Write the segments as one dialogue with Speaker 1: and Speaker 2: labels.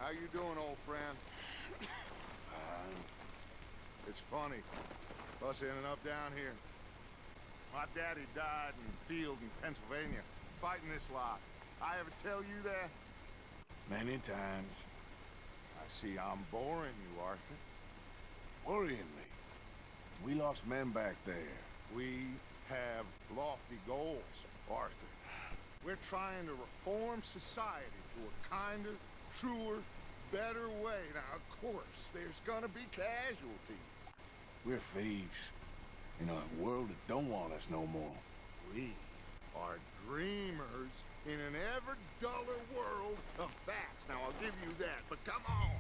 Speaker 1: How you doing, old friend? It's funny, us ending up down here. My daddy died in the field in Pennsylvania, fighting this lot. I ever tell you that?
Speaker 2: Many times.
Speaker 1: I see I'm boring you, Arthur.
Speaker 2: Worrying me. We lost men back there.
Speaker 1: We have lofty goals, Arthur. We're trying to reform society to a kinder, truer, better way. Now, of course, there's gonna be casualties.
Speaker 2: We're thieves. In a world that don't want us no more.
Speaker 1: We are dreamers in an ever duller world of facts. Now, I'll give you that, but come on.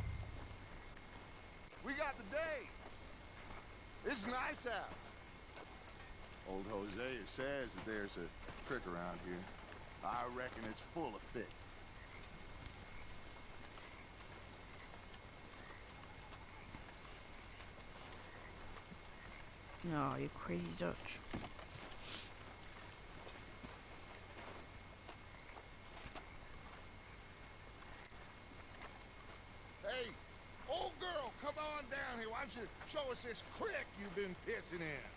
Speaker 1: We got the day. It's nice out. Old Hosea says that there's a trick around here. I reckon it's full of fish.
Speaker 3: No, you crazy Dutch.
Speaker 1: Hey, old girl, come on down here. Why don't you show us this creek you've been pissing in?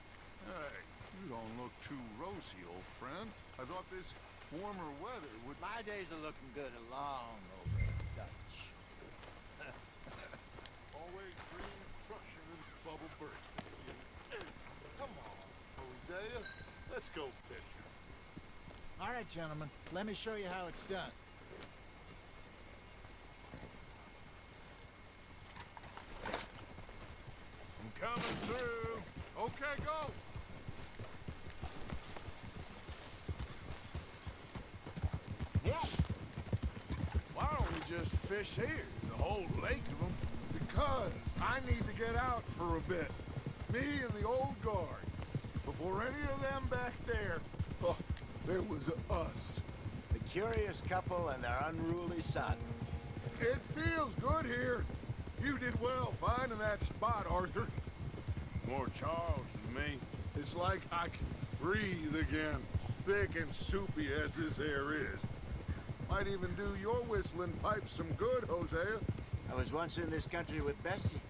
Speaker 1: Hey, you don't look too rosy, old friend. I thought this warmer weather would...
Speaker 4: My days are looking good along over Dutch.
Speaker 1: Always green, crushing, and bubble bursting. Come on, Hosea. Let's go fishing.
Speaker 4: All right, gentlemen, let me show you how it's done.
Speaker 2: I'm coming through.
Speaker 1: Okay, go.
Speaker 4: Yeah.
Speaker 2: Why don't we just fish here? There's a whole lake of them.
Speaker 1: Because I need to get out for a bit. Me and the old guard. Before any of them back there, oh, there was us.
Speaker 4: The curious couple and their unruly son.
Speaker 1: It feels good here. You did well finding that spot, Arthur.
Speaker 2: More Charles than me.
Speaker 1: It's like I can breathe again, thick and soupy as this air is. Might even do your whistling pipes some good, Hosea.
Speaker 4: I was once in this country with Bessie.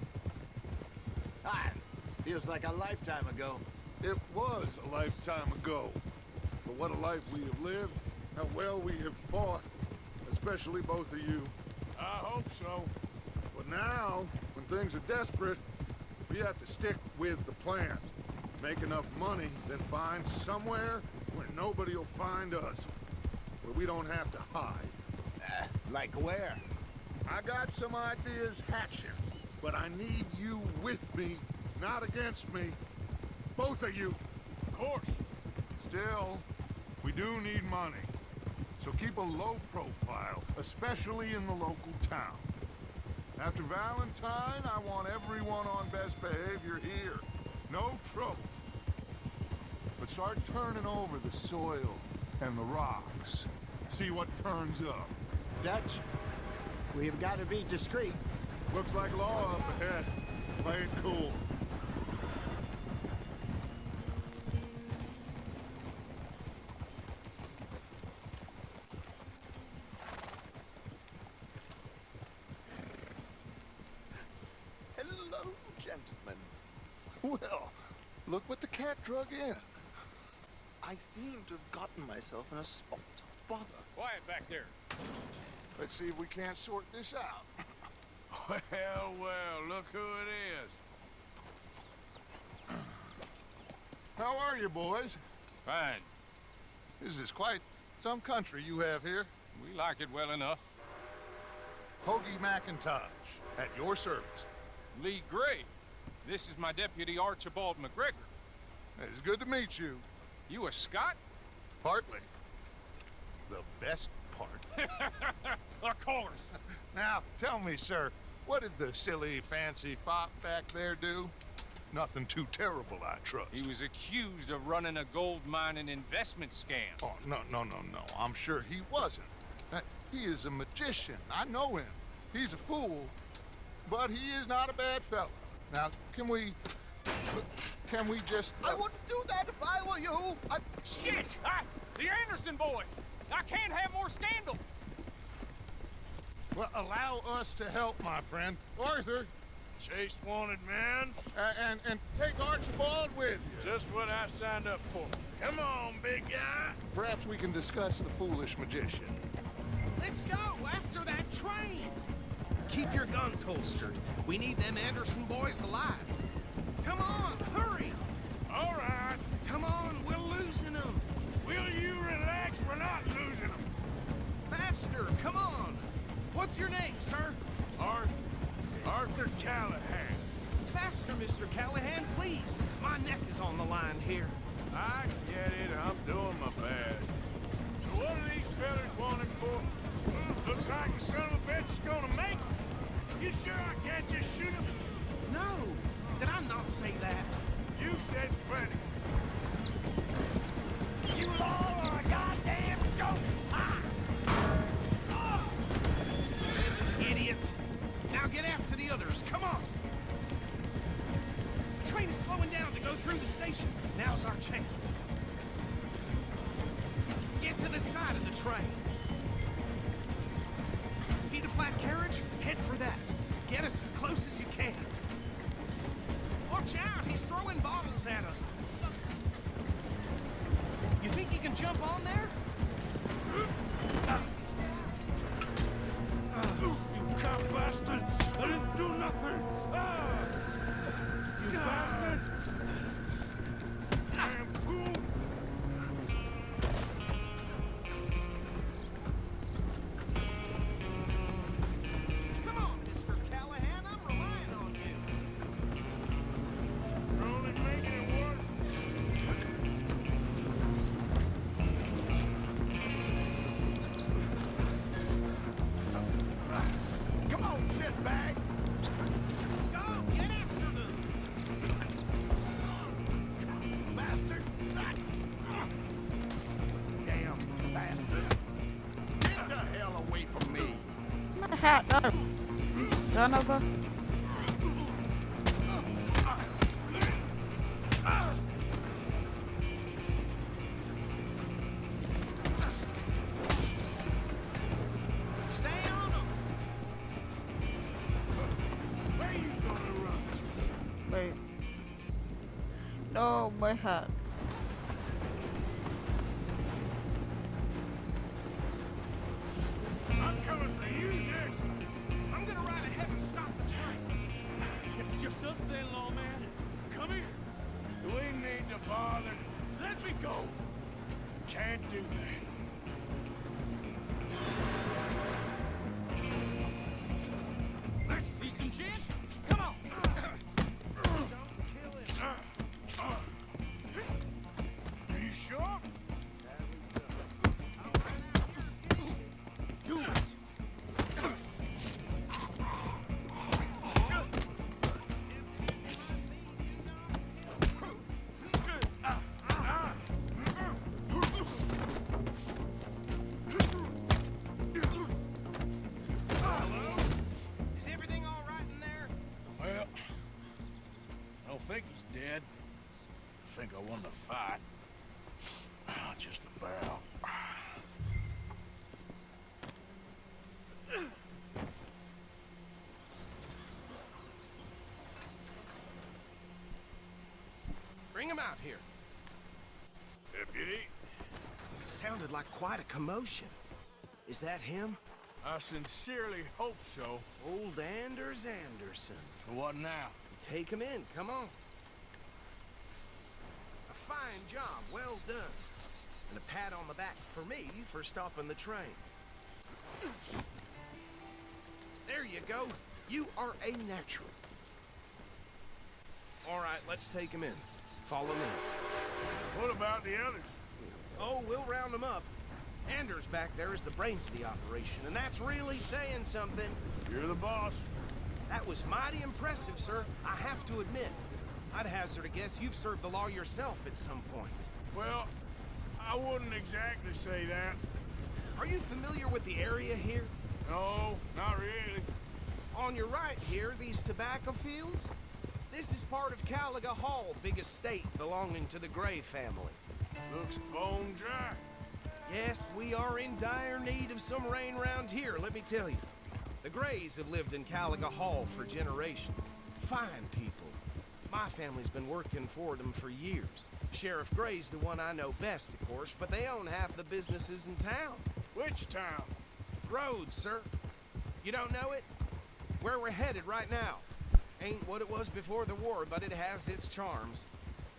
Speaker 4: Feels like a lifetime ago.
Speaker 1: It was a lifetime ago. But what a life we have lived, how well we have fought. Especially both of you.
Speaker 2: I hope so.
Speaker 1: But now, when things are desperate, we have to stick with the plan. Make enough money, then find somewhere where nobody will find us. Where we don't have to hide.
Speaker 4: Like where?
Speaker 1: I got some ideas hatching, but I need you with me, not against me. Both of you.
Speaker 2: Of course.
Speaker 1: Still, we do need money. So keep a low profile, especially in the local town. After Valentine, I want everyone on best behavior here. No trouble. But start turning over the soil and the rocks. See what turns up.
Speaker 4: Dutch, we've got to be discreet.
Speaker 1: Looks like law up ahead. Play it cool.
Speaker 5: Hello, gentlemen. Well, look what the cat drug in. I seem to have gotten myself in a spot of bother.
Speaker 6: Quiet back there.
Speaker 1: Let's see if we can't sort this out.
Speaker 2: Well, well, look who it is.
Speaker 1: How are you, boys?
Speaker 6: Fine.
Speaker 1: This is quite some country you have here.
Speaker 6: We like it well enough.
Speaker 1: Hoagie McIntosh, at your service.
Speaker 6: Lee Gray. This is my deputy Archibald McGregor.
Speaker 1: It's good to meet you.
Speaker 6: You a Scot?
Speaker 1: Partly. The best part.
Speaker 6: Of course.
Speaker 1: Now, tell me, sir, what did the silly, fancy fop back there do? Nothing too terrible, I trust.
Speaker 6: He was accused of running a gold mining investment scam.
Speaker 1: Oh, no. I'm sure he wasn't. He is a magician. I know him. He's a fool, but he is not a bad fellow. Now, can we just...
Speaker 5: I wouldn't do that if I were you.
Speaker 6: Shit! The Anderson boys! I can't have more scandal!
Speaker 1: Well, allow us to help, my friend. Arthur,
Speaker 2: Chase wanted man.
Speaker 1: and take Archibald with you.
Speaker 2: Just what I signed up for. Come on, big guy.
Speaker 1: Perhaps we can discuss the foolish magician.
Speaker 3: Let's go after that train! Keep your guns holstered. We need them Anderson boys alive. Come on, hurry!
Speaker 2: All right.
Speaker 3: Come on, we're losing them.
Speaker 2: Will you relax? We're not losing them.
Speaker 3: Faster, come on. What's your name, sir?
Speaker 2: Arthur Callahan.
Speaker 3: Faster, Mr. Callahan, please. My neck is on the line here.
Speaker 2: I get it. I'm doing my best. So what are these fellas wanted for? Looks like the son of a bitch is gonna make them. You sure I can't just shoot him?
Speaker 3: No, did I not say that?
Speaker 2: You said plenty.
Speaker 3: You all are a goddamn joke! Idiot! Now get after the others, come on! The train is slowing down to go through the station. Now's our chance. Get to the side of the train. See the flat carriage? Head for that. Get us as close as you can. Watch out, he's throwing bottles at us. You think you can jump on there?
Speaker 2: You cop bastard! I didn't do nothing! You bastard! Damn fool!
Speaker 3: Come on, Mr. Callahan, I'm relying on you.
Speaker 2: You're only making it worse.
Speaker 1: Come on, shitbag!
Speaker 3: Go, get after them!
Speaker 1: Bastard! Damn bastard! Get the hell away from me!
Speaker 7: My hat, no. Son of a.
Speaker 3: Stay on them!
Speaker 2: Where you gonna run to?
Speaker 7: Wait. No, my hat.
Speaker 2: I'm coming for you next.
Speaker 3: I'm gonna ride ahead and stop the train.
Speaker 8: It's just us then, lawman. Come here.
Speaker 2: Do we need to bother?
Speaker 8: Let me go.
Speaker 2: Can't do that.
Speaker 3: Let's be some gin. Come on!
Speaker 2: Are you sure?
Speaker 3: Do it! Is everything all right in there?
Speaker 2: Well, I don't think he's dead. I think I won the fight. Just about.
Speaker 3: Bring him out here.
Speaker 2: Deputy,
Speaker 3: Sounded like quite a commotion. Is that him?
Speaker 2: I sincerely hope so.
Speaker 3: Old Anders Anderson.
Speaker 2: What now?
Speaker 3: Take him in, come on. A fine job, well done. And a pat on the back for me for stopping the train. There you go. You are a natural. All right, let's take him in. Follow me.
Speaker 2: What about the others?
Speaker 3: Oh, we'll round them up. Anders back there is the brains of the operation, and that's really saying something.
Speaker 2: You're the boss.
Speaker 3: That was mighty impressive, sir. I have to admit. I'd hazard a guess you've served the law yourself at some point.
Speaker 2: Well, I wouldn't exactly say that.
Speaker 3: Are you familiar with the area here?
Speaker 2: No, not really.
Speaker 3: On your right here, these tobacco fields? This is part of Caliga Hall, big estate belonging to the Gray family.
Speaker 2: Looks bone dry.
Speaker 3: Yes, we are in dire need of some rain round here, let me tell you. The Grays have lived in Caliga Hall for generations. Fine people. My family's been working for them for years. Sheriff Gray's the one I know best, of course, but they own half the businesses in town.
Speaker 2: Which town?
Speaker 3: Rhodes, sir. You don't know it? Where we're headed right now. Ain't what it was before the war, but it has its charms.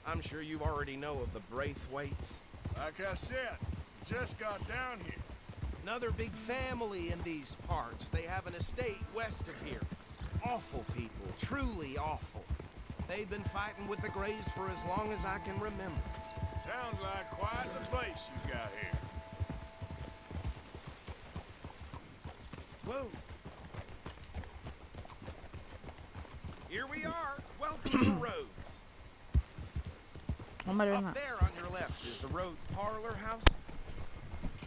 Speaker 3: I'm sure you already know of the Braithwaites.
Speaker 2: Like I said, just got down here.
Speaker 3: Another big family in these parts. They have an estate west of here. Awful people, truly awful. They've been fighting with the Grays for as long as I can remember.
Speaker 2: Sounds like quite the place you got here.
Speaker 3: Whoa. Here we are. Welcome to Rhodes.
Speaker 7: What am I doing
Speaker 3: Up
Speaker 7: that?
Speaker 3: there on your left is the Rhodes Parlor House.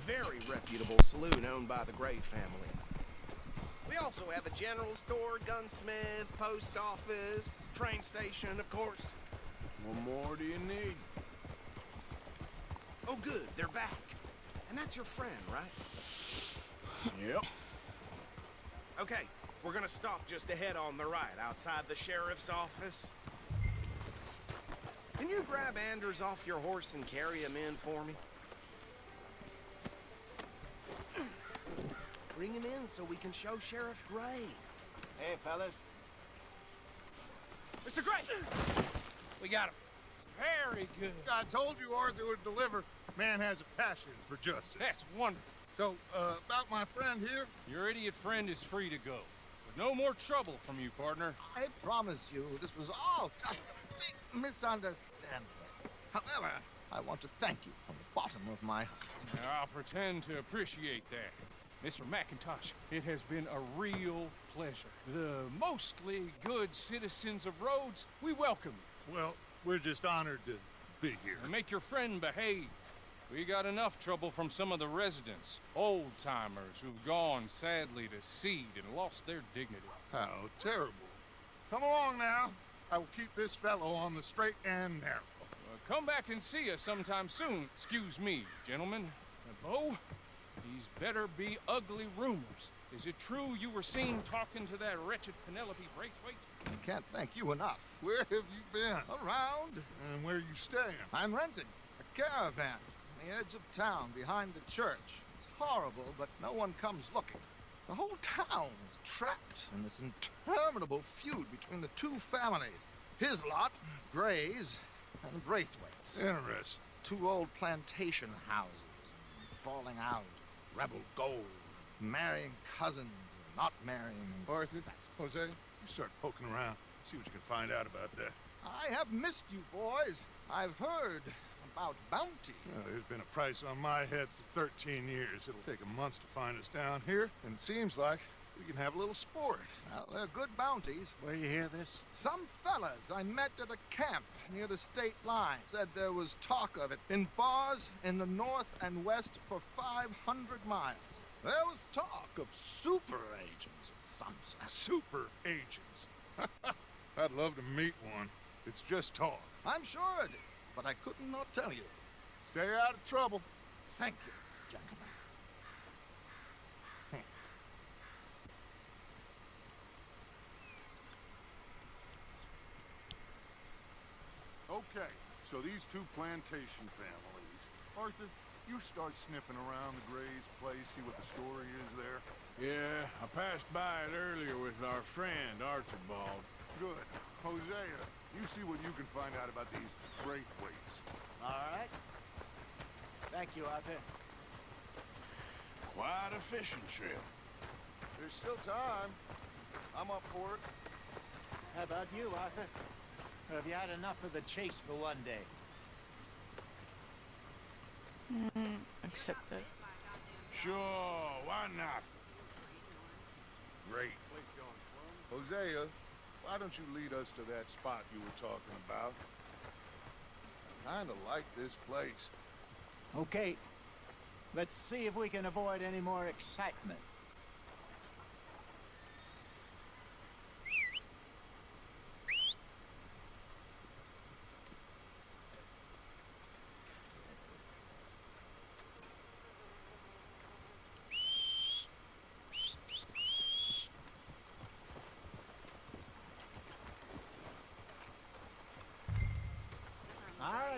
Speaker 3: Very reputable saloon owned by the Gray family. We also have a general store, gunsmith, post office, train station, of course.
Speaker 2: What more do you need?
Speaker 3: Oh, good, they're back. And that's your friend, right?
Speaker 2: Yep.
Speaker 3: Okay, we're gonna stop just ahead on the right, outside the sheriff's office. Can you grab Anders off your horse and carry him in for me? Bring him in so we can show Sheriff Gray.
Speaker 4: Hey, fellas.
Speaker 6: Mr. Gray! We got him. Very good.
Speaker 1: I told you Arthur would deliver. Man has a passion for justice.
Speaker 6: That's wonderful.
Speaker 1: So, about my friend here,
Speaker 6: Your idiot friend is free to go. But no more trouble from you, partner.
Speaker 5: I promise you, this was all just a big misunderstanding. However, I want to thank you from the bottom of my heart.
Speaker 6: Now, I'll pretend to appreciate that. Mr. McIntosh, it has been a real pleasure. The mostly good citizens of Rhodes, we welcome you.
Speaker 1: well, we're just honored to be here.
Speaker 6: And make your friend behave. We got enough trouble from some of the residents, old-timers who've gone, sadly, to seed and lost their dignity.
Speaker 1: How terrible. Come along now. I will keep this fellow on the straight and narrow.
Speaker 6: Come back and see us sometime soon. Excuse me, gentlemen. Bo, these better be ugly rumors. Is it true you were seen talking to that wretched Penelope Braithwaite?
Speaker 5: I can't thank you enough.
Speaker 1: Where have you been?
Speaker 5: Around,
Speaker 1: And where you staying?
Speaker 5: I'm renting a caravan on the edge of town behind the church. It's horrible, but no one comes looking. The whole town is trapped in this interminable feud between the two families. His lot, Gray's, and Braithwaite's.
Speaker 1: Interesting.
Speaker 5: Two old plantation houses, falling out, rebel gold, marrying cousins, or not marrying.
Speaker 1: Arthur, Jose, you start poking around. See what you can find out about that.
Speaker 5: I have missed you, boys. I've heard about bounty.
Speaker 1: There's been a price on my head for 13 years. It'll take a month to find us down here, and it seems like we can have a little sport.
Speaker 5: Well, they're good bounties.
Speaker 4: Where you hear this?
Speaker 5: Some fellas I met at a camp near the state line said there was talk of it in bars in the north and west for 500 miles. There was talk of super agents or some such.
Speaker 1: Super agents. I'd love to meet one. It's just talk.
Speaker 5: I'm sure it is, but I could not tell you.
Speaker 1: Stay out of trouble.
Speaker 5: Thank you, gentlemen.
Speaker 1: Okay, so these two plantation families. Arthur, you start sniffing around the Gray's place, see what the story is there.
Speaker 2: Yeah, I passed by it earlier with our friend, Archibald.
Speaker 1: Good. Hosea, you see what you can find out about these Braithwaites.
Speaker 4: All right. Thank you, Arthur.
Speaker 2: Quite a fishing trip.
Speaker 1: There's still time. I'm up for it.
Speaker 4: How about you, Arthur? Or have you had enough of the chase for one day?
Speaker 7: Accept it.
Speaker 2: Sure, why not?
Speaker 1: Great. Hosea, why don't you lead us to that spot you were talking about? I kinda like this place.
Speaker 4: Okay. Let's see if we can avoid any more excitement.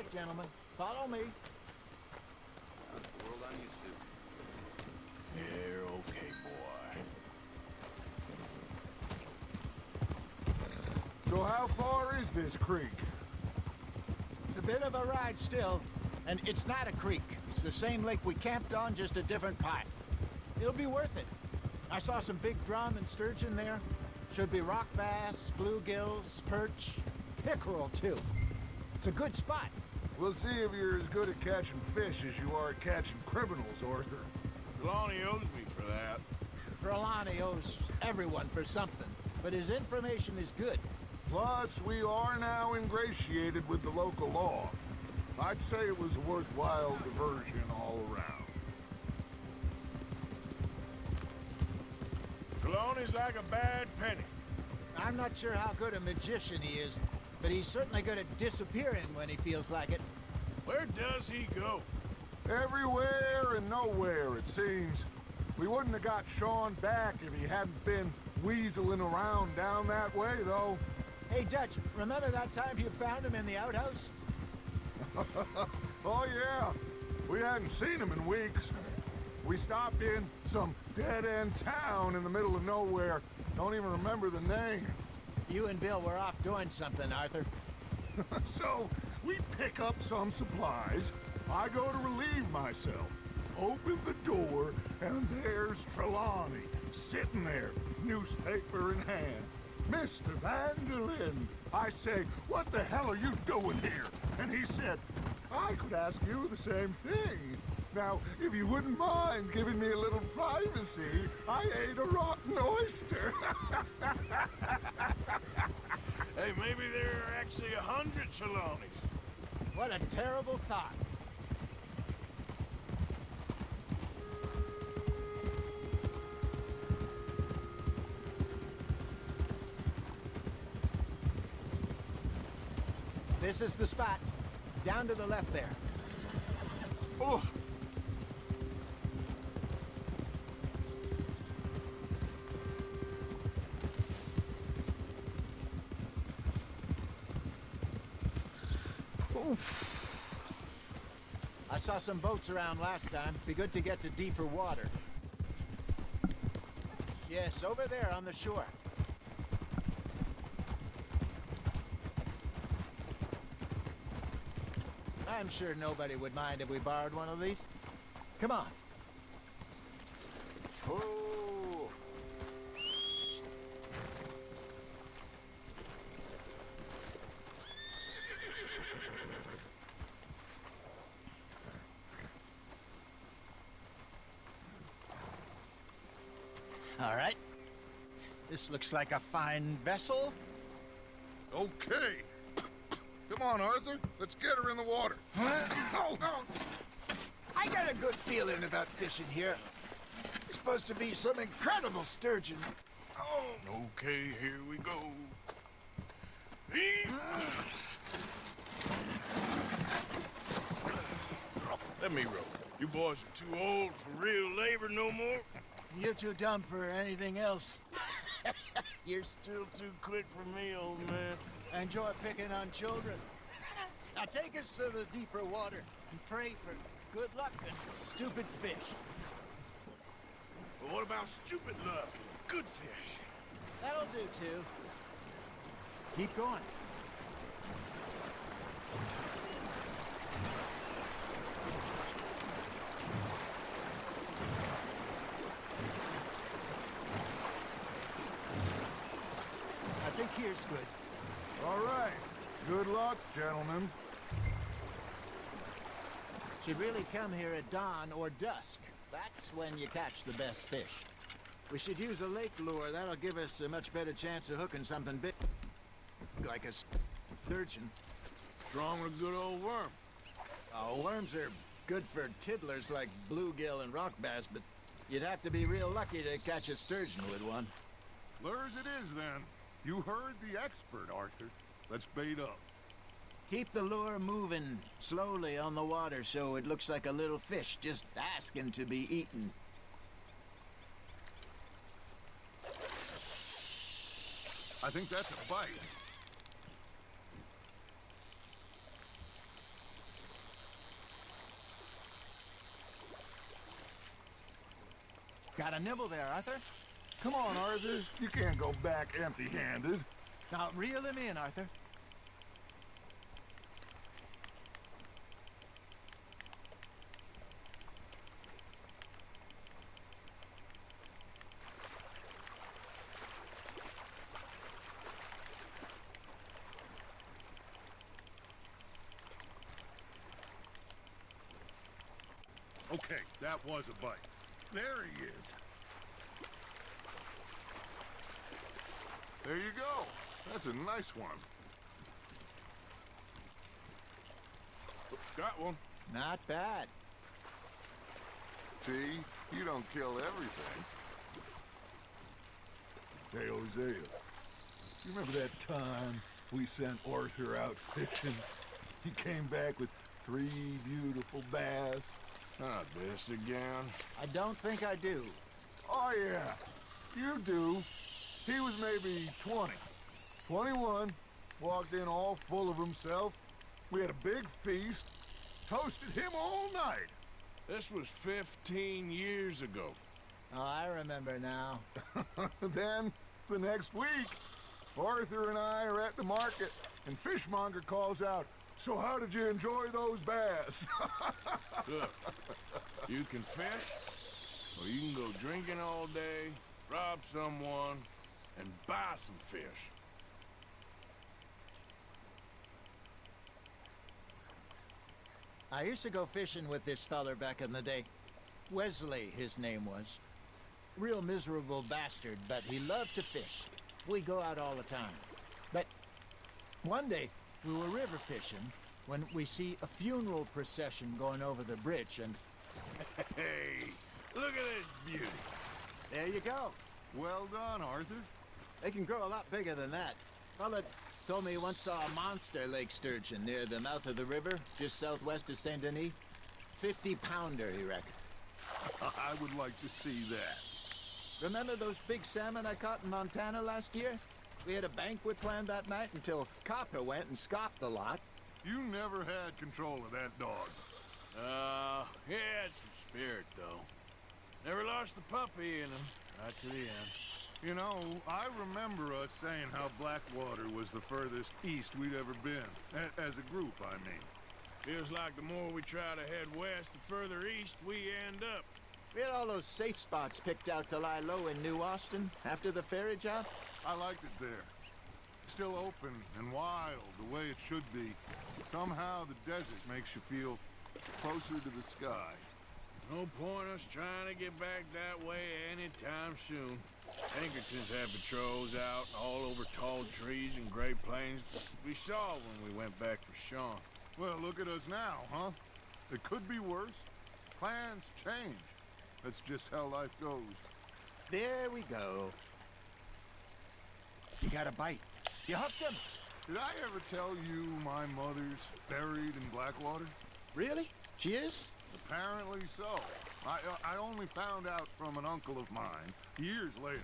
Speaker 4: right, gentlemen. Follow me.
Speaker 3: That's the world I'm used to.
Speaker 2: Yeah, okay, boy.
Speaker 1: So how far is this creek?
Speaker 4: It's a bit of a ride still, and it's not a creek. It's the same lake we camped on, just a different part. It'll be worth it. I saw some big drum and sturgeon there. Should be rock bass, bluegills, perch, pickerel too. It's a good spot.
Speaker 1: We'll see if you're as good at catching fish as you are at catching criminals, Arthur.
Speaker 2: Trelawney owes me for that.
Speaker 4: Trelawney owes everyone for something, but his information is good.
Speaker 1: Plus, we are now ingratiated with the local law. I'd say it was a worthwhile diversion all around.
Speaker 2: Trelawney's like a bad penny.
Speaker 4: I'm not sure how good a magician he is, but he's certainly good at disappearing when he feels like it.
Speaker 2: Where does he go?
Speaker 1: Everywhere and nowhere, it seems. We wouldn't have got Sean back if he hadn't been weaseling around down that way, though.
Speaker 4: Hey, Dutch, remember that time you found him in the outhouse?
Speaker 1: Oh, yeah. We hadn't seen him in weeks. We stopped in some dead-end town in the middle of nowhere. Don't even remember the name.
Speaker 4: You and Bill were off doing something, Arthur.
Speaker 1: So, we pick up some supplies. I go to relieve myself. Open the door, and there's Trelawney, sitting there, newspaper in hand. Mr. Vanderlyn. I say, what the hell are you doing here? And he said, I could ask you the same thing. Now, if you wouldn't mind giving me a little privacy, I ate a rotten oyster.
Speaker 2: Hey, maybe there are actually 100 Trelawneys.
Speaker 4: What a terrible thought. This is the spot. Down to the left there.
Speaker 1: Oh.
Speaker 4: I saw some boats around last time. Be good to get to deeper water. Yes, over there on the shore. I'm sure nobody would mind if we borrowed one of these. Come on. Oh. All right. This looks like a fine vessel.
Speaker 1: Okay. Come on, Arthur. Let's get her in the water.
Speaker 4: Oh. I got a good feeling about fishing here. It's supposed to be some incredible sturgeon.
Speaker 2: Oh. Okay, here we go. Let me row. You boys are too old for real labor no more.
Speaker 4: You're too dumb for anything else.
Speaker 2: You're still too quick for me, old man.
Speaker 4: Enjoy picking on children. Now take us to the deeper water and pray for good luck and stupid fish.
Speaker 2: But what about stupid luck and good fish?
Speaker 4: That'll do too. Keep going. I think here's good.
Speaker 1: All right. Good luck, gentlemen.
Speaker 4: Should really come here at dawn or dusk. That's when you catch the best fish. We should use a lake lure. That'll give us a much better chance of hooking something big. Like a sturgeon.
Speaker 2: Strong with a good old worm.
Speaker 4: Oh, worms are good for tiddlers like bluegill and rock bass, but you'd have to be real lucky to catch a sturgeon with one.
Speaker 1: Lures it is, then. You heard the expert, Arthur. Let's bait up.
Speaker 4: Keep the lure moving slowly on the water so it looks like a little fish just asking to be eaten.
Speaker 1: I think that's a bite.
Speaker 4: Got a nibble there, Arthur?
Speaker 1: Come on, Arthur. You can't go back empty-handed.
Speaker 4: Now, reel him in, Arthur.
Speaker 1: Okay, that was a bite. There he is. There you go. That's a nice one.
Speaker 6: Got one.
Speaker 4: Not bad.
Speaker 1: See? You don't kill everything. Hey, Hosea. You remember that time we sent Arthur out fishing? He came back with 3 beautiful bass. Not this again.
Speaker 4: I don't think I do.
Speaker 1: Oh, yeah. You do. He was maybe 20. 21. Walked in all full of himself. We had a big feast. Toasted him all night.
Speaker 2: This was 15 years ago.
Speaker 4: Oh, I remember now.
Speaker 1: Then, the next week, Arthur and I are at the market, and Fishmonger calls out, "So how did you enjoy those bass?"
Speaker 2: Look, you can fish, or you can go drinking all day, rob someone, and buy some fish.
Speaker 4: I used to go fishing with this feller back in the day. Wesley, his name was. Real miserable bastard, but he loved to fish. We'd go out all the time. But one day, we were river fishing when we see a funeral procession going over the bridge, and
Speaker 2: Hey, look at this beauty.
Speaker 4: there you go.
Speaker 1: Well done, Arthur.
Speaker 4: They can grow a lot bigger than that. Fella told me he once saw a monster lake sturgeon near the mouth of the river, just southwest of Saint Denis. 50-pounder, he reckoned.
Speaker 1: I would like to see that.
Speaker 4: Remember those big salmon I caught in Montana last year? We had a banquet planned that night until Copper went and scoffed the lot.
Speaker 1: You never had control of that dog.
Speaker 2: He had some spirit, though. Never lost the puppy in him, right to the end.
Speaker 1: You know, I remember us saying how Blackwater was the furthest east we'd ever been. As a group, I mean.
Speaker 2: Feels like the more we try to head west, the further east we end up.
Speaker 4: We had all those safe spots picked out to lie low in New Austin after the ferry job.
Speaker 1: I liked it there. Still open and wild, the way it should be. Somehow the desert makes you feel closer to the sky.
Speaker 2: No point us trying to get back that way anytime soon. Pinkertons had patrols out all over tall trees and Great Plains. We saw when we went back for Sean.
Speaker 1: Well, look at us now, huh? It could be worse. Plans change. That's just how life goes.
Speaker 4: There we go. You got a bite. You hooked him.
Speaker 1: Did I ever tell you my mother's buried in Blackwater?
Speaker 4: Really? She is?
Speaker 1: Apparently so. I only found out from an uncle of mine years later.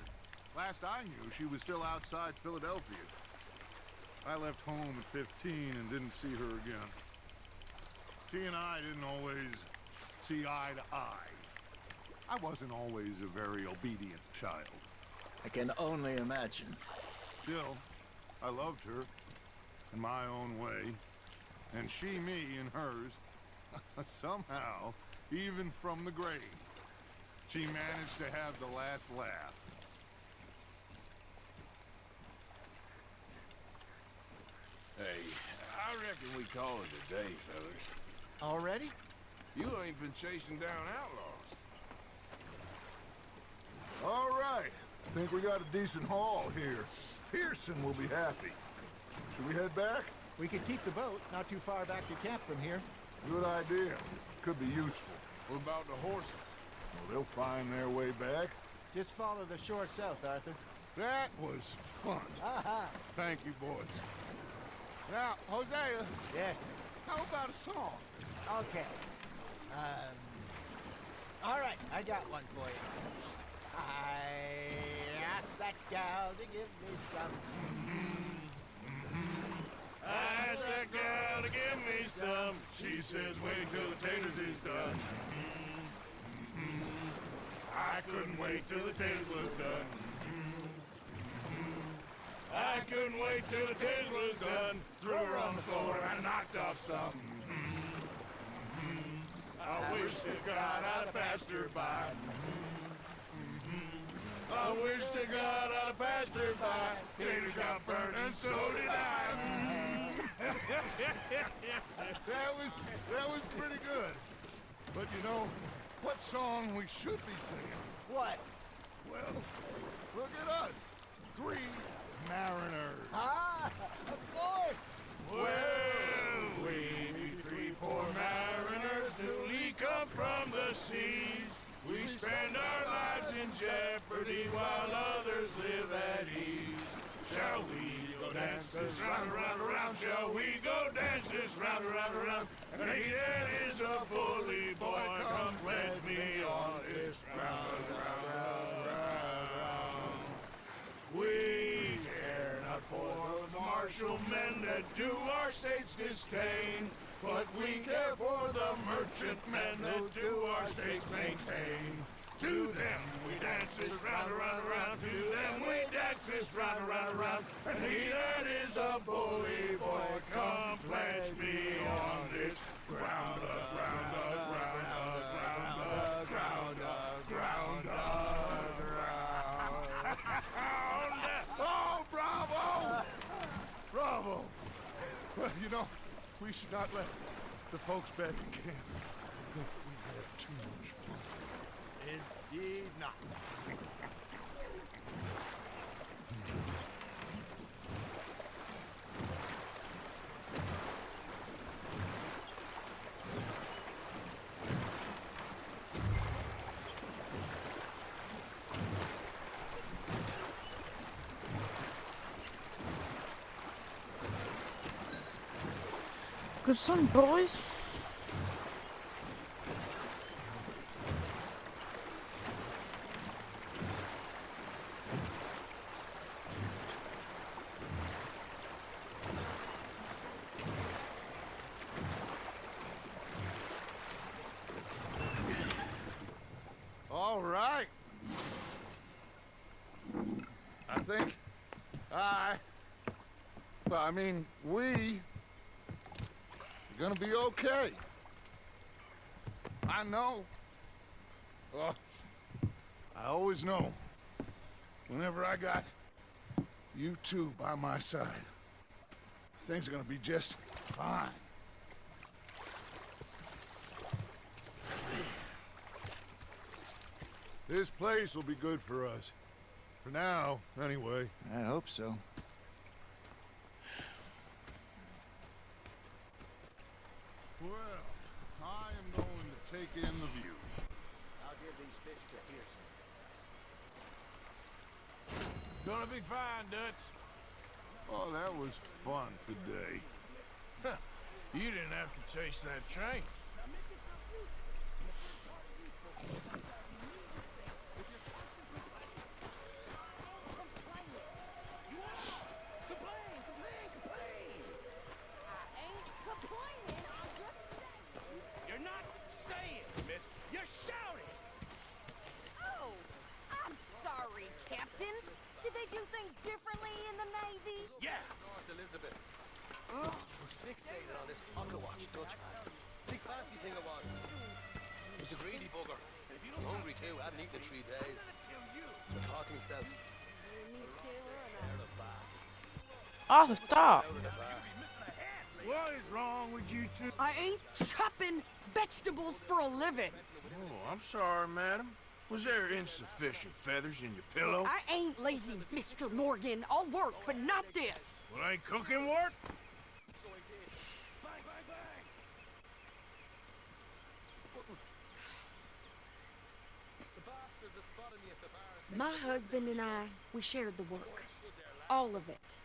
Speaker 1: Last I knew, she was still outside Philadelphia. I left home at 15 and didn't see her again. She and I didn't always see eye to eye. I wasn't always a very obedient child.
Speaker 4: I can only imagine.
Speaker 1: Still, I loved her in my own way, and she me in hers. Somehow, even from the grave, she managed to have the last laugh.
Speaker 2: Hey, I reckon we call it a day, fellas.
Speaker 4: Already?
Speaker 2: You ain't been chasing down outlaws.
Speaker 1: All right, think we got a decent haul here. Pearson will be happy. Should we head back?
Speaker 4: We could keep the boat not too far back to camp from here.
Speaker 1: Good idea. Could be useful.
Speaker 2: What about the horses?
Speaker 1: Well, they'll find their way back.
Speaker 4: Just follow the shore south, Arthur.
Speaker 1: That was fun.
Speaker 4: Aha!
Speaker 1: Thank you, boys. Now, Hosea,
Speaker 4: Yes.
Speaker 1: how about a song?
Speaker 4: Okay. All right, I got one for you. I asked that gal to give me some.
Speaker 2: I asked that gal to give me some.
Speaker 1: She says, wait till the taters is done.
Speaker 2: I couldn't wait till the tales was done. I couldn't wait till the tales was done. Threw her on the floor and knocked off some. I wish to God I'd passed her by. I wish to God I'd passed her by. Taters got burned and so did I.
Speaker 1: That was pretty good. But you know, what song we should be singing?
Speaker 4: What?
Speaker 1: Well, look at us. 3 mariners.
Speaker 4: Ah, of course.
Speaker 2: Well, we be 3 poor mariners newly come from the seas. We spend our lives in jeopardy while others live at ease. Shall we go dance this round, around, around? Shall we go dance this round, around, around? And he that is a bully boy, come pledge me on this round, round, round, round. We care not for the martial men that do our state's disdain, but we care for the merchant men that do our states maintain. To them we dance this round, around, around. To them we dance this round, around, around. And he that is a bully boy, come pledge me on this ground, ground, ground, ground, ground, ground, ground.
Speaker 1: Oh, bravo! Bravo! Well, you know, we should not let the folks back in camp think we had too much fun.
Speaker 4: Indeed not.
Speaker 7: Good son, boys.
Speaker 1: All right. I think we are gonna be okay. I know. I always know. Whenever I got you two by my side, things are gonna be just fine. This place will be good for us. For now, anyway.
Speaker 4: I hope so.
Speaker 1: Well, I am going to take in the view.
Speaker 4: I'll give these fish to Pearson.
Speaker 2: Gonna be fine, Dutch.
Speaker 1: Oh, that was fun today.
Speaker 2: You didn't have to chase that train.
Speaker 8: You're not saying, miss. You're shouting.
Speaker 9: Oh, I'm sorry, Captain. Did they do things differently in the Navy?
Speaker 8: Yeah.
Speaker 10: Elizabeth. Was fixated on this pocket watch Dutch had. Big fancy thing it was. He was a greedy bugger. Hungry too, hadn't eaten in 3 days. So thought to himself,
Speaker 7: Arthur, stop.
Speaker 2: What is wrong with you two?
Speaker 9: I ain't chopping vegetables for a living.
Speaker 2: Oh, I'm sorry, madam. Was there insufficient feathers in your pillow?
Speaker 9: I ain't lazy, Mr. Morgan. I'll work, but not this.
Speaker 2: Well, ain't cooking work?
Speaker 9: My husband and I, we shared the work. All of it.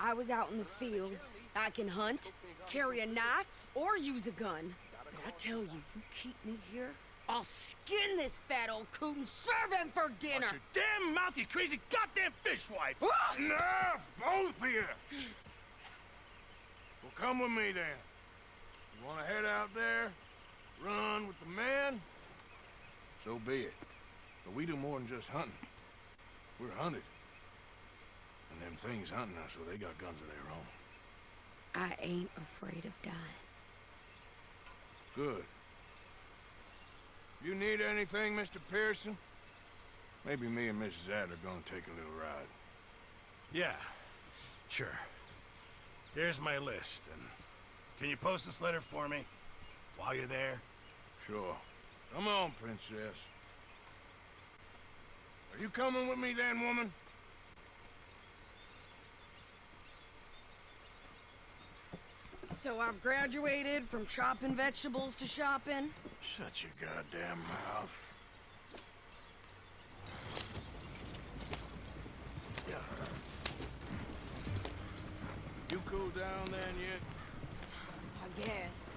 Speaker 9: I was out in the fields. I can hunt, carry a knife, or use a gun. But I tell you, you keep me here, I'll skin this fat old coot and serve him for dinner.
Speaker 2: Watch your damn mouth, you crazy goddamn fishwife!
Speaker 9: Ah!
Speaker 2: Enough, both of you! Well, come with me then. You want to head out there, run with the men? So be it. But we do more than just hunting. We're hunted. And them things hunting us, well, they got guns of their own.
Speaker 9: I ain't afraid of dying.
Speaker 2: Good. You need anything, Mr. Pearson? Maybe me and Mrs. Adler gonna take a little ride.
Speaker 11: Yeah, sure. Here's my list, and can you post this letter for me while you're there?
Speaker 2: Sure. Come on, Princess. Are you coming with me then, woman?
Speaker 9: So I've graduated from chopping vegetables to shopping?
Speaker 2: Shut your goddamn mouth. You cool down then yet?
Speaker 9: I guess.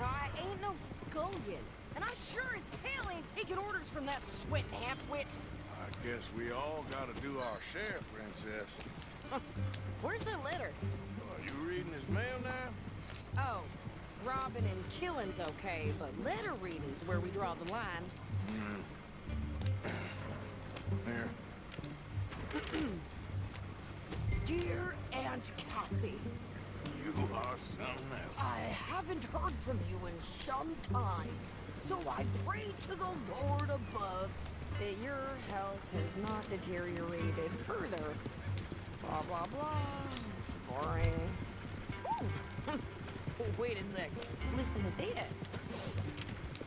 Speaker 9: I ain't no scullion, and I sure as hell ain't taking orders from that sweat half-wit.
Speaker 2: I guess we all gotta do our share, Princess.
Speaker 9: Where's the letter?
Speaker 2: Are you reading his mail now?
Speaker 9: Oh, robbing and killing's okay, but letter reading's where we draw the line.
Speaker 2: Here.
Speaker 9: Dear Aunt Kathy,
Speaker 2: You are something else.
Speaker 9: I haven't heard from you in some time, so I pray to the Lord above that your health has not deteriorated further. Blah, blah, blah. It's boring. Ooh. Wait a sec. Listen to this.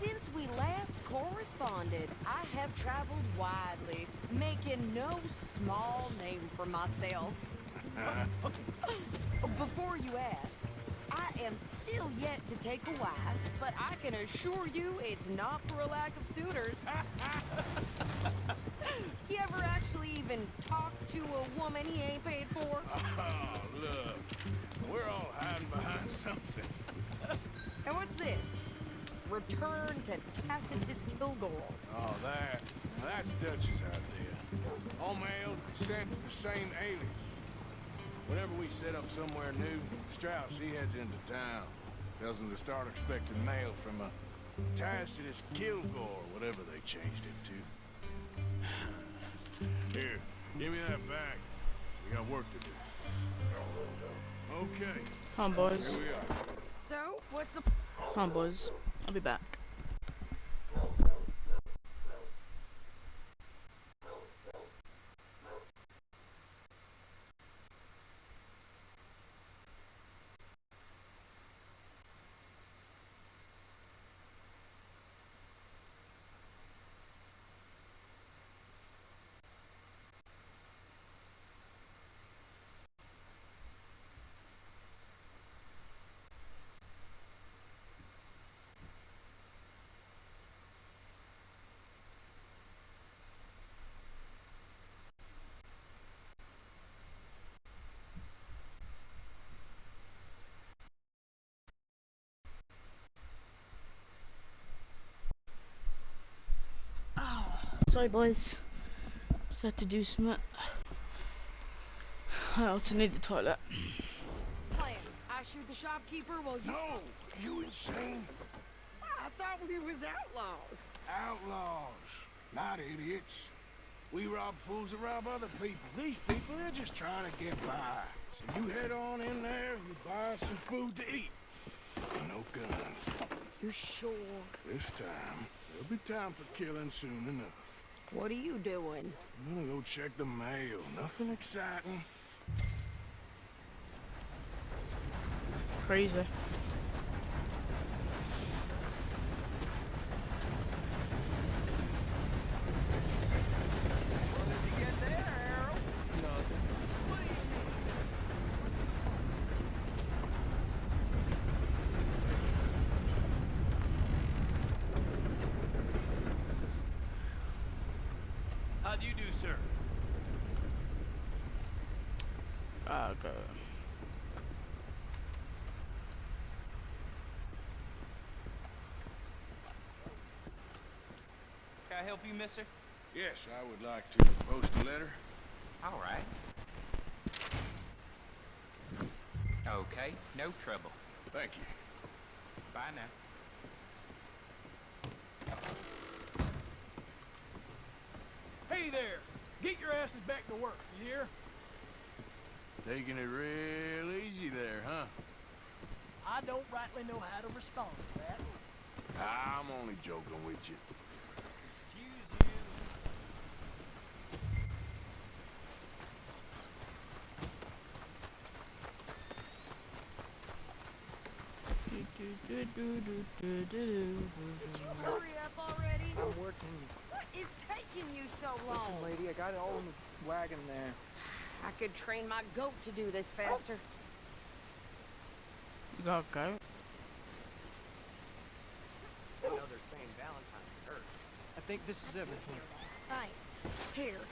Speaker 9: Since we last corresponded, I have traveled widely, making no small name for myself. Before you ask, I am still yet to take a wife, but I can assure you it's not for a lack of suitors. You ever actually even talked to a woman he ain't paid for?
Speaker 2: Oh, look. We're all hiding behind something.
Speaker 9: And what's this? Return to Tacitus Kilgore.
Speaker 2: Oh, that's Dutch's idea. All mail to be sent to the same alias. Whenever we set up somewhere new, Strauss, he heads into town. Tells them to start expecting mail from a Tacitus Kilgore, whatever they changed it to. Here, give me that back. We got work to do. Okay.
Speaker 7: Come on, boys.
Speaker 2: Here we are.
Speaker 9: So, what's the...
Speaker 7: Come on, boys. I'll be back. Sorry, boys. Just had to do something. I also need the toilet.
Speaker 9: plan? I shoot the shopkeeper while you...
Speaker 2: No! You insane?
Speaker 9: I thought we was outlaws.
Speaker 2: Outlaws, not idiots. We rob fools that rob other people. These people, they're just trying to get by. So you head on in there, you buy some food to eat. And no guns.
Speaker 9: You sure?
Speaker 2: This time, there'll be time for killing soon enough.
Speaker 9: What are you doing?
Speaker 2: I'm gonna go check the mail. Nothing exciting.
Speaker 7: Crazy.
Speaker 10: How do you do, sir?
Speaker 7: Okay.
Speaker 10: Can I help you, mister?
Speaker 2: Yes, I would like to post a letter.
Speaker 12: All right. Okay, no trouble.
Speaker 2: Thank you.
Speaker 12: Bye now.
Speaker 8: there! Get your asses back to work, you hear?
Speaker 2: Taking it real easy there, huh?
Speaker 8: I don't rightly know how to respond to that.
Speaker 2: I'm only joking with you.
Speaker 8: Excuse you.
Speaker 9: Did you hurry up already?
Speaker 13: I'm working.
Speaker 9: What is taking you so long?
Speaker 13: Listen, lady, I got it all in the wagon there.
Speaker 9: I could train my goat to do this faster.
Speaker 7: You got a goat?
Speaker 13: I know they're saying Valentine's hurt. I think this is everything.
Speaker 9: Thanks. Here.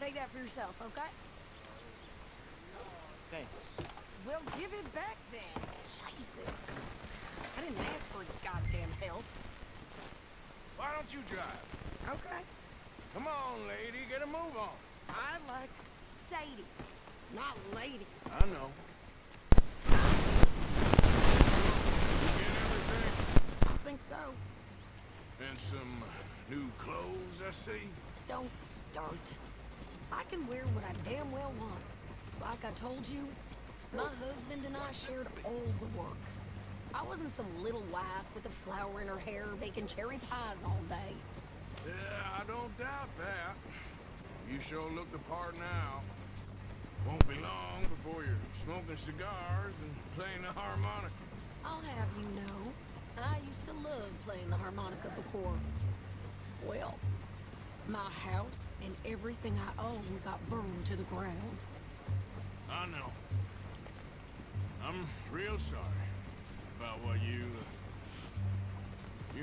Speaker 9: Take that for yourself, okay?
Speaker 13: Thanks.
Speaker 9: Well, give it back then. Jesus. I didn't ask for goddamn help.
Speaker 2: Why don't you drive?
Speaker 9: Okay.
Speaker 2: Come on, lady, get a move on.
Speaker 9: I like Sadie, not lady.
Speaker 2: I know. You get everything?
Speaker 9: I think so.
Speaker 2: And some new clothes, I see.
Speaker 9: Don't start. I can wear what I damn well want. Like I told you, my husband and I shared all the work. I wasn't some little wife with a flower in her hair baking cherry pies all day.
Speaker 2: Yeah, I don't doubt that. You sure look the part now. Won't be long before you're smoking cigars and playing the harmonica.
Speaker 9: I'll have you know, I used to love playing the harmonica before. Well, my house and everything I own got burned to the ground.
Speaker 2: I know. I'm real sorry about what you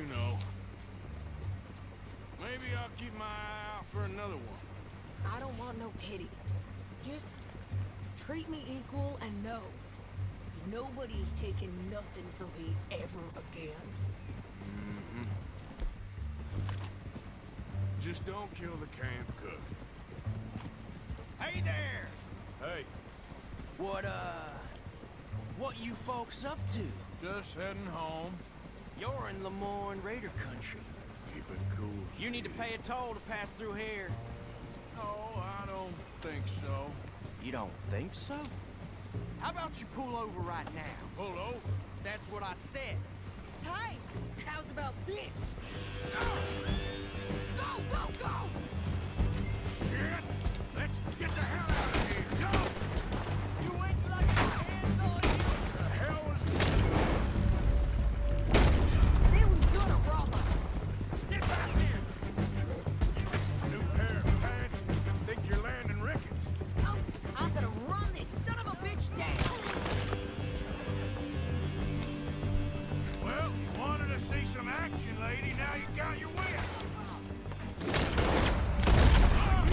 Speaker 2: know. Maybe I'll keep my eye out for another one.
Speaker 9: I don't want no pity. Just treat me equal and know nobody's taking nothing from me ever again.
Speaker 2: Mm-hmm. Just don't kill the camp cook.
Speaker 3: Hey there!
Speaker 2: Hey,
Speaker 3: What you folks up to?
Speaker 2: just heading home.
Speaker 3: You're in Lemoyne Raider country.
Speaker 2: Keep it cool.
Speaker 3: You need to pay a toll to pass through here.
Speaker 2: No, I don't think so.
Speaker 3: You don't think so? How about you pull over right now?
Speaker 2: Pull over?
Speaker 3: That's what I said.
Speaker 9: Hey, how's about this?
Speaker 2: Go, go, go! Shit! Let's get the hell out of here! Go!
Speaker 3: You ain't got your hands on you!
Speaker 2: The hell was...
Speaker 9: They was gonna rob us.
Speaker 2: Get back here! New pair of pants? Think you're landing Ricketts?
Speaker 9: Oh, I'm gonna run this son of a bitch down.
Speaker 2: Well, you wanted to see some action, lady. Now you got your wish.
Speaker 9: You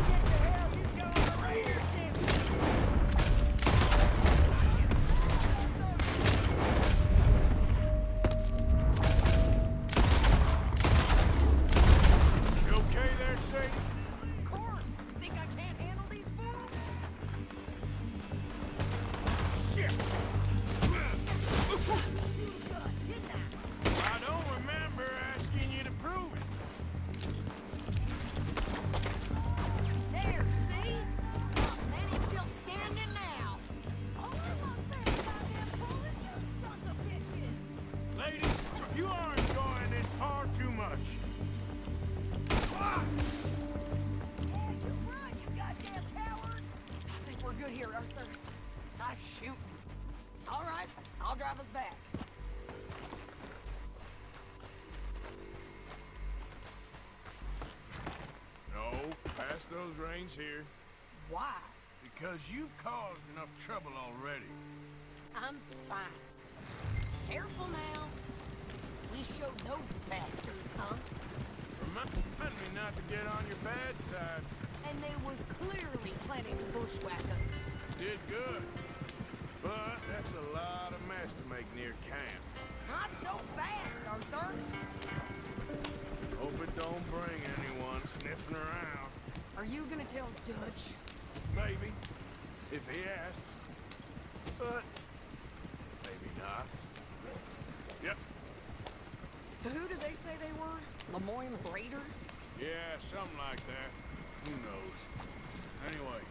Speaker 9: get the hell you tell the Raiders shit.
Speaker 2: You okay there, Sadie?
Speaker 9: Of course. You think I can't handle these fools?
Speaker 2: Shit!
Speaker 9: Shoot a gun, didn't I?
Speaker 2: I don't remember asking you to prove it.
Speaker 9: There, see? Man, he's still standing now. Oh, my goddamn bullet, you sons of bitches!
Speaker 2: Lady, you are enjoying this far too much. Ah!
Speaker 9: You run, you goddamn coward! I think we're good here, Arthur. Nice shooting. All right, I'll drive us back.
Speaker 2: No, pass those reins here.
Speaker 9: Why?
Speaker 2: Because you've caused enough trouble already.
Speaker 9: I'm fine. Careful now. We showed those bastards, huh?
Speaker 2: Remind me not to get on your bad side.
Speaker 9: And they was clearly planning to bushwhack us.
Speaker 2: Did good. But that's a lot of mess to make near camp.
Speaker 9: Not so fast, Arthur.
Speaker 2: Hope it don't bring anyone sniffing around.
Speaker 9: Are you gonna tell Dutch?
Speaker 2: Maybe, if he asks. But maybe not. Yep.
Speaker 9: So who did they say they were? Lemoyne Raiders?
Speaker 2: Yeah, something like that. Who knows? Anyway,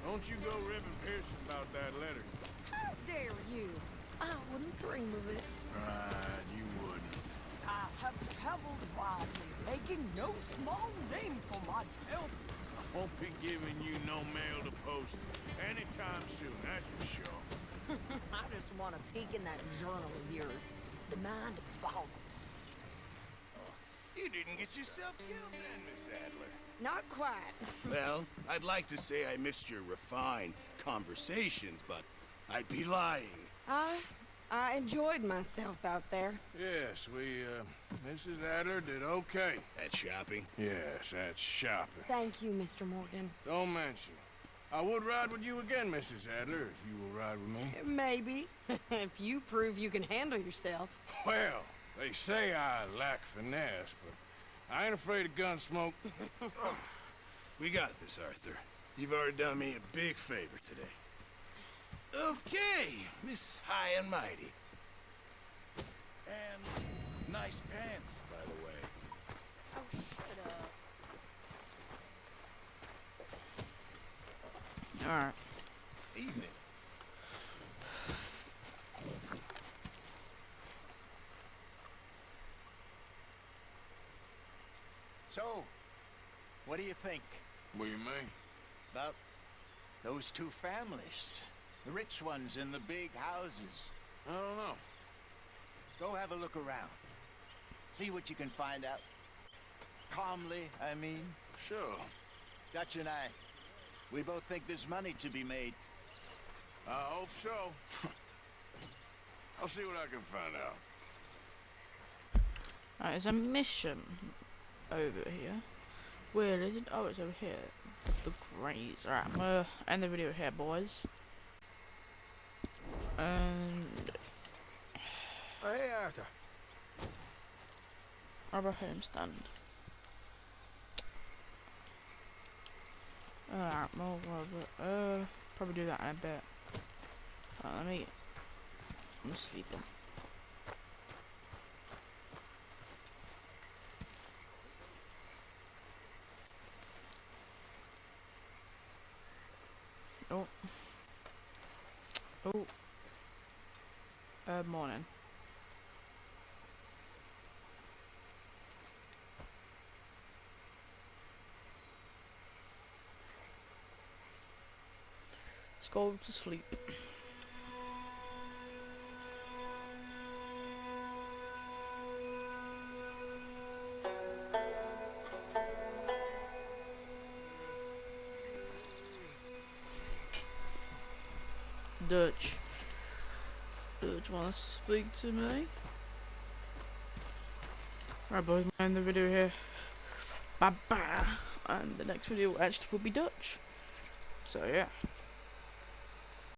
Speaker 2: don't you go ribbing Pearson about that letter.
Speaker 9: How dare you? I wouldn't dream of it.
Speaker 2: Right, you wouldn't.
Speaker 14: I have traveled widely, making no small name for myself.
Speaker 2: I won't be giving you no mail to post anytime soon, that's for sure.
Speaker 9: I just want to peek in that journal of yours. The mind boggles.
Speaker 11: You didn't get yourself killed then, Miss Adler.
Speaker 9: Not quite.
Speaker 11: Well, I'd like to say I missed your refined conversations, but I'd be lying.
Speaker 9: I enjoyed myself out there.
Speaker 2: Yes, Mrs. Adler did okay.
Speaker 11: That shopping?
Speaker 2: Yes, that's shopping.
Speaker 9: Thank you, Mr. Morgan.
Speaker 2: Don't mention it. I would ride with you again, Mrs. Adler, if you will ride with me.
Speaker 9: Maybe. If you prove you can handle yourself.
Speaker 2: Well, they say I lack finesse, but I ain't afraid of gun smoke.
Speaker 11: We got this, Arthur. You've already done me a big favor today. Okay, Miss High and Mighty. And nice pants, by the way.
Speaker 9: Oh, shut up.
Speaker 7: Alright.
Speaker 11: Evening.
Speaker 4: So, what do you think
Speaker 2: What do you mean?
Speaker 4: about those two families? The rich ones in the big houses.
Speaker 2: I don't know.
Speaker 4: Go have a look around. See what you can find out. Calmly, I mean.
Speaker 2: Sure.
Speaker 4: Dutch and I, we both think there's money to be made.
Speaker 2: I hope so. I'll see what I can find out.
Speaker 7: Alright, there's a mission over here. Where is it? Oh, it's over here. The Grays. Alright, I'm gonna end the video here, boys. And
Speaker 10: Hey, Arthur.
Speaker 7: Robert Homestand. Alright, more Robert. Probably do that in a bit. I'm sleeping. Oh. Oh. Morning. Let's go to sleep. Dutch wants to speak to me. Right, boys, I'm end the video here. Bye bye. And the next video actually will be Dutch. So yeah.